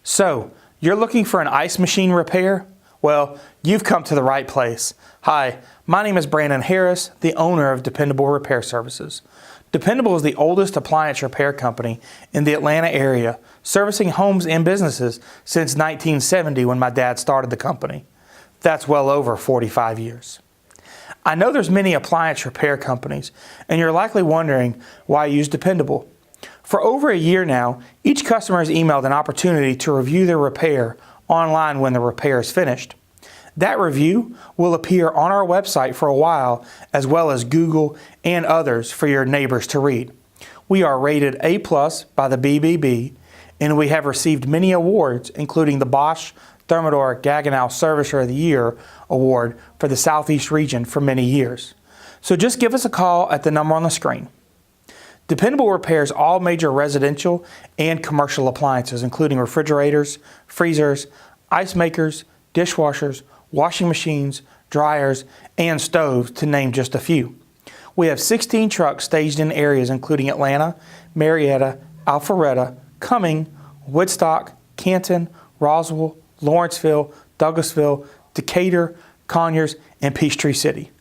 So, you're looking for an ice machine repair? Well, you've come to the right place. Hi, my name is Brandon Harris, the owner of Dependable Repair Services. Dependable is the oldest appliance repair company in the Atlanta area, servicing homes and businesses since 1970 when my dad started the company. That's well over 45 years. I know there's many appliance repair companies, and you're likely wondering why I use Dependable. For over a year now, each customer has emailed an opportunity to review their repair online when the repair is finished. That review will appear on our website for a while, as well as Google and others for your neighbors to read. We are rated A+ by the BBB, and we have received many awards, including the Bosch Thermador Gaggenau Servicer of the Year Award for the Southeast region for many years. So just give us a call at the number on the screen. Dependable repairs all major residential and commercial appliances, including refrigerators, freezers, ice makers, dishwashers, washing machines, dryers, and stoves, to name just a few. We have 16 trucks staged in areas including Atlanta, Marietta, Alpharetta, Cumming, Woodstock, Canton, Roswell, Lawrenceville, Douglasville, Decatur, Conyers, and Peachtree City.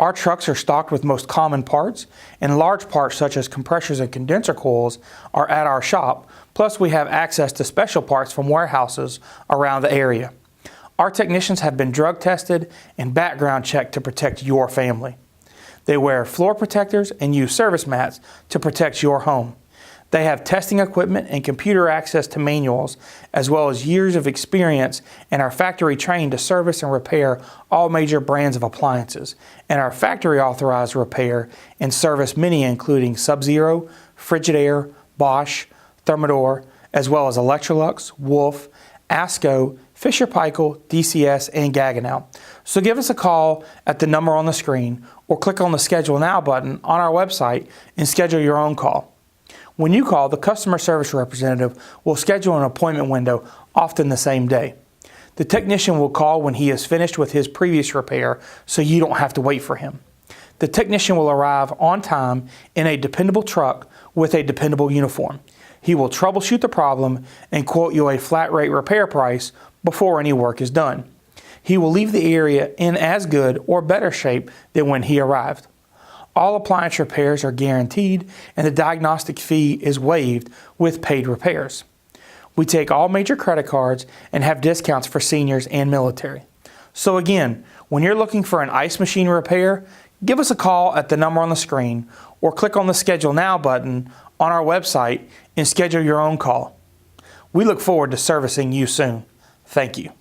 Our trucks are stocked with most common parts, and large parts such as compressors and condenser coils are at our shop, plus we have access to special parts from warehouses around the area. Our technicians have been drug tested and background checked to protect your family. They wear floor protectors and use service mats to protect your home. They have testing equipment and computer access to manuals, as well as years of experience, and are factory trained to service and repair all major brands of appliances, and are factory authorized to repair and service many including Sub-Zero, Frigidaire, Bosch, Thermador, as well as Electrolux, Wolf, ASCO, Fisher-Paykel, DCS, and Gaggenau. So give us a call at the number on the screen or click on the Schedule Now button on our website and schedule your own call. When you call, the customer service representative will schedule an appointment window, often the same day. The technician will call when he is finished with his previous repair, so you don't have to wait for him. The technician will arrive on time in a dependable truck with a dependable uniform. He will troubleshoot the problem and quote you a flat rate repair price before any work is done. He will leave the area in as good or better shape than when he arrived. All appliance repairs are guaranteed, and the diagnostic fee is waived with paid repairs. We take all major credit cards and have discounts for seniors and military. So again, when you're looking for an ice machine repair, give us a call at the number on the screen or click on the Schedule Now button on our website and schedule your own call. We look forward to servicing you soon. Thank you.